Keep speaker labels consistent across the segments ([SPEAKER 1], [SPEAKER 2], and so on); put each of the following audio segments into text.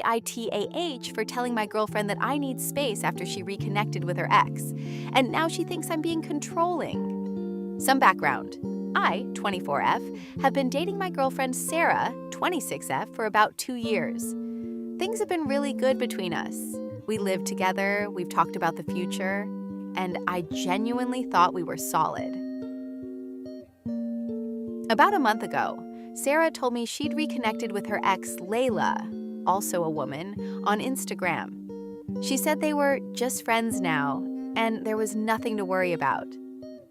[SPEAKER 1] AITAH for telling my girlfriend that I need space after she reconnected with her ex, and now she thinks I'm being controlling. Some background. I, 24F, have been dating my girlfriend Sarah, 26F, for about 2 years. Things have been really good between us. We live together, we've talked about the future, and I genuinely thought we were solid. About a month ago, Sarah told me she'd reconnected with her ex, Layla, also a woman, on Instagram. She said they were just friends now, and there was nothing to worry about.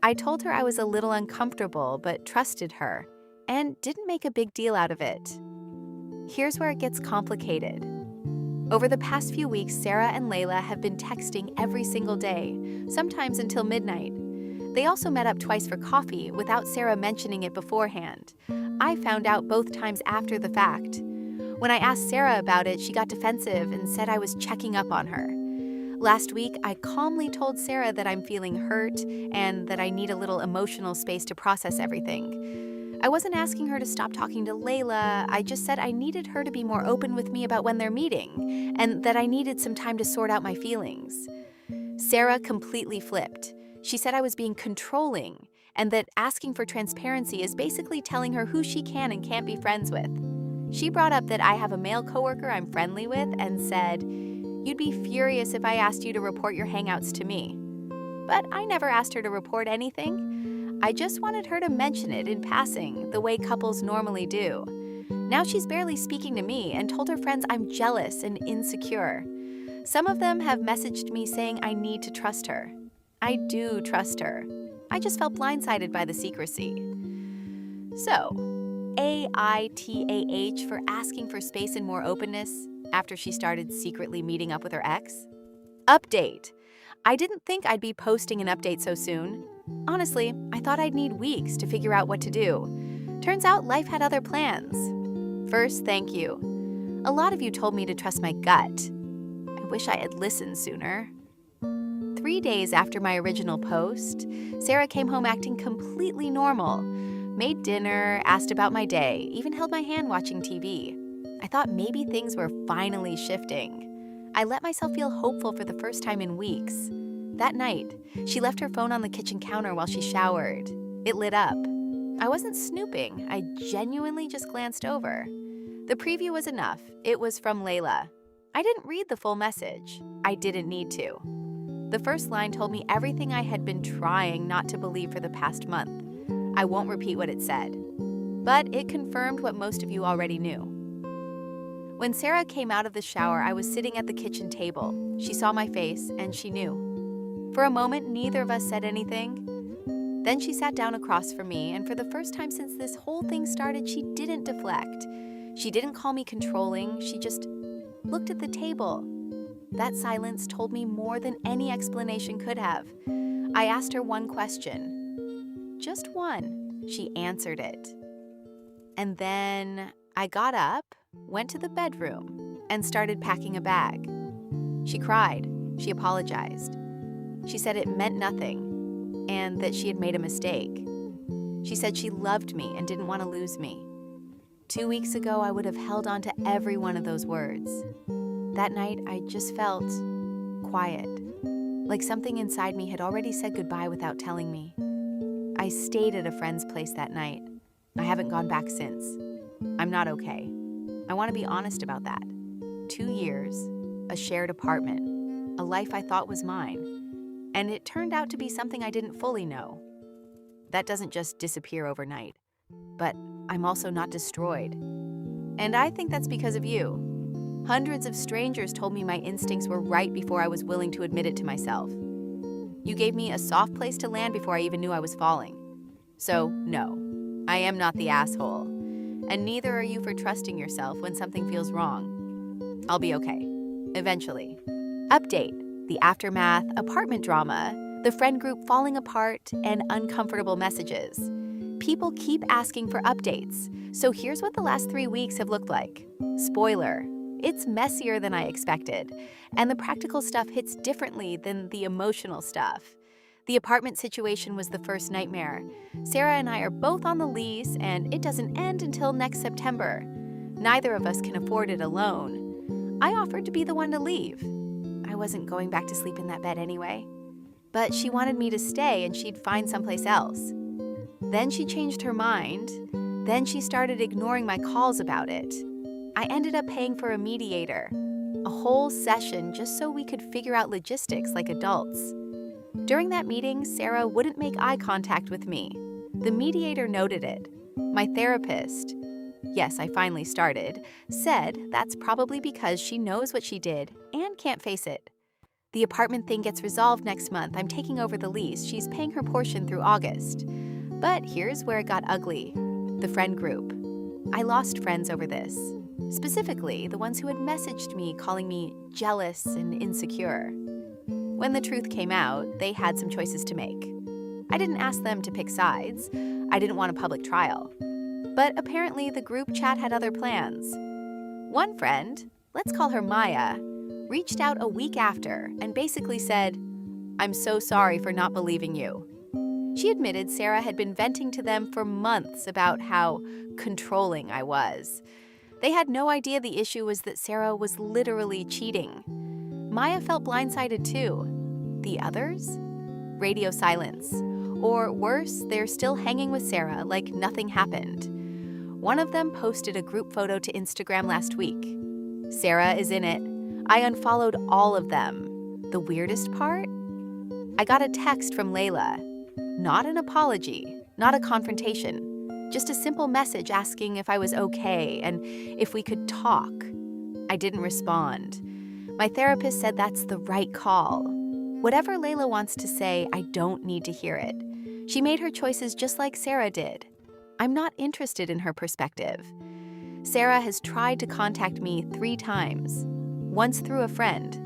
[SPEAKER 1] I told her I was a little uncomfortable, but trusted her, and didn't make a big deal out of it. Here's where it gets complicated. Over the past few weeks, Sarah and Layla have been texting every single day, sometimes until midnight. They also met up twice for coffee without Sarah mentioning it beforehand. I found out both times after the fact. When I asked Sarah about it, she got defensive and said I was checking up on her. Last week, I calmly told Sarah that I'm feeling hurt and that I need a little emotional space to process everything. I wasn't asking her to stop talking to Layla, I just said I needed her to be more open with me about when they're meeting, and that I needed some time to sort out my feelings. Sarah completely flipped. She said I was being controlling, and that asking for transparency is basically telling her who she can and can't be friends with. She brought up that I have a male coworker I'm friendly with and said, "You'd be furious if I asked you to report your hangouts to me." But I never asked her to report anything. I just wanted her to mention it in passing, the way couples normally do. Now she's barely speaking to me and told her friends I'm jealous and insecure. Some of them have messaged me saying I need to trust her. I do trust her. I just felt blindsided by the secrecy. So, AITAH for asking for space and more openness after she started secretly meeting up with her ex? Update. I didn't think I'd be posting an update so soon. Honestly, I thought I'd need weeks to figure out what to do. Turns out life had other plans. First, thank you. A lot of you told me to trust my gut. I wish I had listened sooner. 3 days after my original post, Sarah came home acting completely normal. Made dinner, asked about my day, even held my hand watching TV. I thought maybe things were finally shifting. I let myself feel hopeful for the first time in weeks. That night, she left her phone on the kitchen counter while she showered. It lit up. I wasn't snooping, I genuinely just glanced over. The preview was enough. It was from Layla. I didn't read the full message. I didn't need to. The first line told me everything I had been trying not to believe for the past month. I won't repeat what it said, but it confirmed what most of you already knew. When Sarah came out of the shower, I was sitting at the kitchen table. She saw my face, and she knew. For a moment, neither of us said anything. Then she sat down across from me, and for the first time since this whole thing started, she didn't deflect. She didn't call me controlling, she just looked at the table. That silence told me more than any explanation could have. I asked her one question. Just one. She answered it. And then I got up, went to the bedroom, and started packing a bag. She cried. She apologized. She said it meant nothing, and that she had made a mistake. She said she loved me and didn't want to lose me. 2 weeks ago, I would have held on to every one of those words. That night, I just felt quiet, like something inside me had already said goodbye without telling me. I stayed at a friend's place that night. I haven't gone back since. I'm not okay. I want to be honest about that. 2 years, a shared apartment, a life I thought was mine, and it turned out to be something I didn't fully know. That doesn't just disappear overnight, but I'm also not destroyed. And I think that's because of you. Hundreds of strangers told me my instincts were right before I was willing to admit it to myself. You gave me a soft place to land before I even knew I was falling. So, no, I am not the asshole. And neither are you for trusting yourself when something feels wrong. I'll be okay. Eventually. Update. The aftermath, apartment drama, the friend group falling apart, and uncomfortable messages. People keep asking for updates. So here's what the last 3 weeks have looked like. Spoiler. It's messier than I expected, and the practical stuff hits differently than the emotional stuff. The apartment situation was the first nightmare. Sarah and I are both on the lease, and it doesn't end until next September. Neither of us can afford it alone. I offered to be the one to leave. I wasn't going back to sleep in that bed anyway. But she wanted me to stay and she'd find someplace else. Then she changed her mind. Then she started ignoring my calls about it. I ended up paying for a mediator, a whole session just so we could figure out logistics like adults. During that meeting, Sarah wouldn't make eye contact with me. The mediator noted it. My therapist, yes, I finally started, said that's probably because she knows what she did and can't face it. The apartment thing gets resolved next month. I'm taking over the lease. She's paying her portion through August. But here's where it got ugly. The friend group. I lost friends over this. Specifically, the ones who had messaged me calling me jealous and insecure. When the truth came out, they had some choices to make. I didn't ask them to pick sides. I didn't want a public trial. But apparently the group chat had other plans. One friend, let's call her Maya, reached out a week after and basically said, "I'm so sorry for not believing you." She admitted Sarah had been venting to them for months about how controlling I was. They had no idea the issue was that Sarah was literally cheating. Maya felt blindsided too. The others? Radio silence. Or worse, they're still hanging with Sarah like nothing happened. One of them posted a group photo to Instagram last week. Sarah is in it. I unfollowed all of them. The weirdest part? I got a text from Layla. Not an apology, not a confrontation, just a simple message asking if I was okay and if we could talk. I didn't respond. My therapist said that's the right call. Whatever Layla wants to say, I don't need to hear it. She made her choices just like Sarah did. I'm not interested in her perspective. Sarah has tried to contact me 3 times. Once through a friend.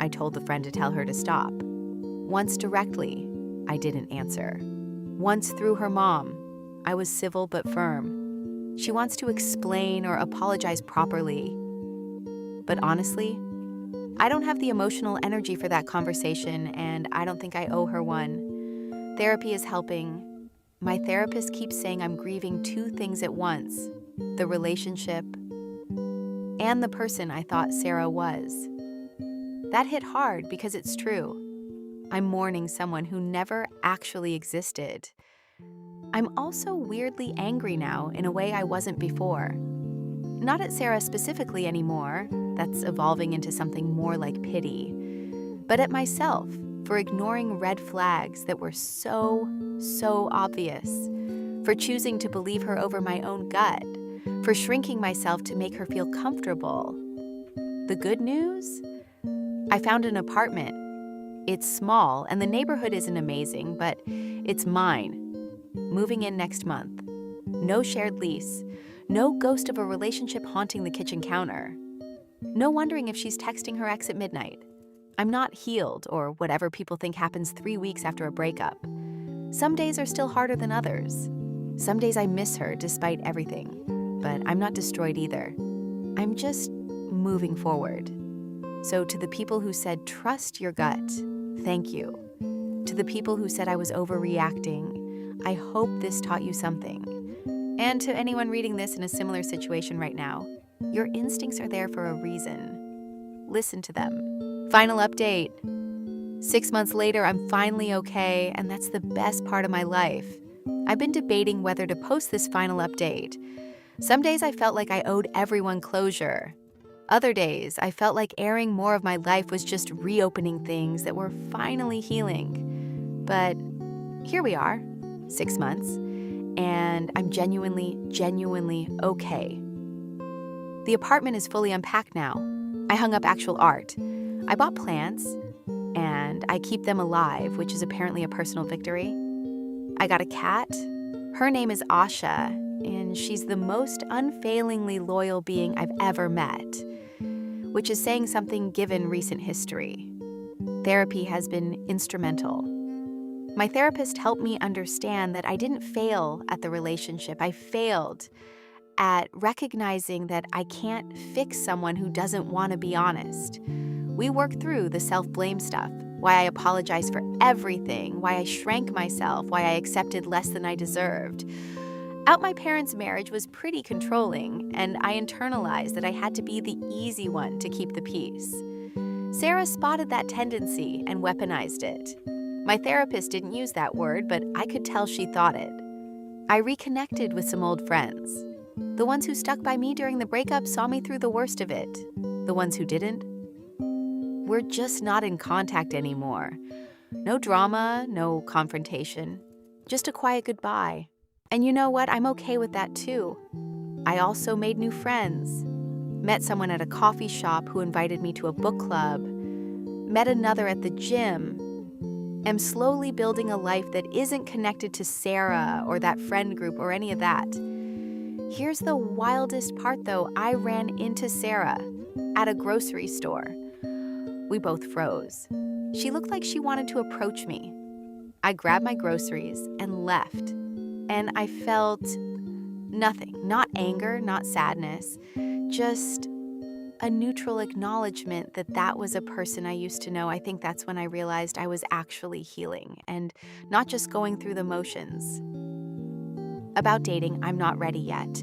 [SPEAKER 1] I told the friend to tell her to stop. Once directly. I didn't answer. Once through her mom. I was civil but firm. She wants to explain or apologize properly. But honestly, I don't have the emotional energy for that conversation, and I don't think I owe her one. Therapy is helping. My therapist keeps saying I'm grieving 2 things at once: the relationship and the person I thought Sarah was. That hit hard because it's true. I'm mourning someone who never actually existed. I'm also weirdly angry now in a way I wasn't before. Not at Sarah specifically anymore, that's evolving into something more like pity, but at myself for ignoring red flags that were so obvious, for choosing to believe her over my own gut, for shrinking myself to make her feel comfortable. The good news? I found an apartment. It's small, and the neighborhood isn't amazing, but it's mine. Moving in next month. No shared lease. No ghost of a relationship haunting the kitchen counter. No wondering if she's texting her ex at midnight. I'm not healed, or whatever people think happens 3 weeks after a breakup. Some days are still harder than others. Some days I miss her despite everything. But I'm not destroyed either. I'm just moving forward. So to the people who said, trust your gut, thank you. To the people who said I was overreacting, I hope this taught you something. And to anyone reading this in a similar situation right now, your instincts are there for a reason. Listen to them. Final update. 6 months later, I'm finally okay, and that's the best part of my life. I've been debating whether to post this final update. Some days I felt like I owed everyone closure. Other days, I felt like airing more of my life was just reopening things that were finally healing. But here we are, 6 months, and I'm genuinely okay. The apartment is fully unpacked now. I hung up actual art. I bought plants, and I keep them alive, which is apparently a personal victory. I got a cat. Her name is Asha, and she's the most unfailingly loyal being I've ever met, which is saying something given recent history. Therapy has been instrumental. My therapist helped me understand that I didn't fail at the relationship. I failed at recognizing that I can't fix someone who doesn't want to be honest. We worked through the self-blame stuff, why I apologized for everything, why I shrank myself, why I accepted less than I deserved. Out my parents' marriage was pretty controlling, and I internalized that I had to be the easy one to keep the peace. Sarah spotted that tendency and weaponized it. My therapist didn't use that word, but I could tell she thought it. I reconnected with some old friends. The ones who stuck by me during the breakup saw me through the worst of it. The ones who didn't, we're just not in contact anymore. No drama, no confrontation, just a quiet goodbye. And you know what? I'm okay with that too. I also made new friends. Met someone at a coffee shop who invited me to a book club. Met another at the gym. Am slowly building a life that isn't connected to Sarah or that friend group or any of that. Here's the wildest part though. I ran into Sarah at a grocery store. We both froze. She looked like she wanted to approach me. I grabbed my groceries and left. And I felt nothing, not anger, not sadness, just a neutral acknowledgement that that was a person I used to know. I think that's when I realized I was actually healing and not just going through the motions. About dating, I'm not ready yet,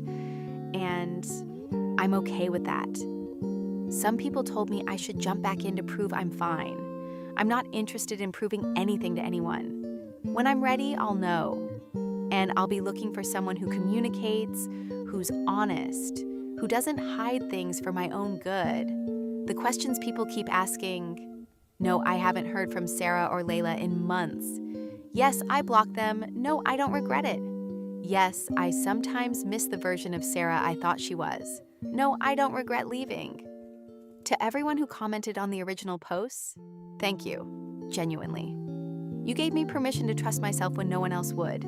[SPEAKER 1] and I'm okay with that. Some people told me I should jump back in to prove I'm fine. I'm not interested in proving anything to anyone. When I'm ready, I'll know. And I'll be looking for someone who communicates, who's honest, who doesn't hide things for my own good. The questions people keep asking, no, I haven't heard from Sarah or Layla in months. Yes, I blocked them. No, I don't regret it. Yes, I sometimes miss the version of Sarah I thought she was. No, I don't regret leaving. To everyone who commented on the original posts, thank you, genuinely. You gave me permission to trust myself when no one else would.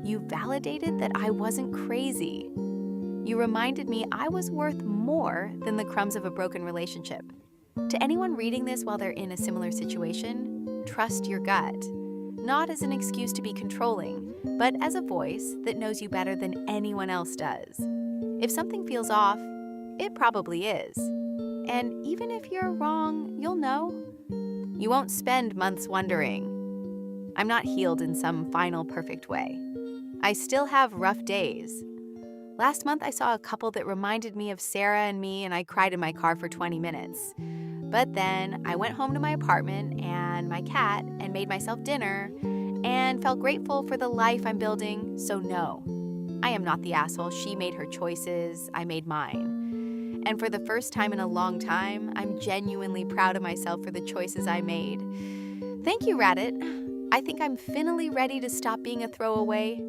[SPEAKER 1] You validated that I wasn't crazy. You reminded me I was worth more than the crumbs of a broken relationship. To anyone reading this while they're in a similar situation, trust your gut. Not as an excuse to be controlling, but as a voice that knows you better than anyone else does. If something feels off, it probably is. And even if you're wrong, you'll know. You won't spend months wondering. I'm not healed in some final perfect way. I still have rough days. Last month, I saw a couple that reminded me of Sarah and me, and I cried in my car for 20 minutes. But then I went home to my apartment and my cat and made myself dinner and felt grateful for the life I'm building. So no, I am not the asshole. She made her choices. I made mine. And for the first time in a long time, I'm genuinely proud of myself for the choices I made. Thank you, Reddit. I think I'm finally ready to stop being a throwaway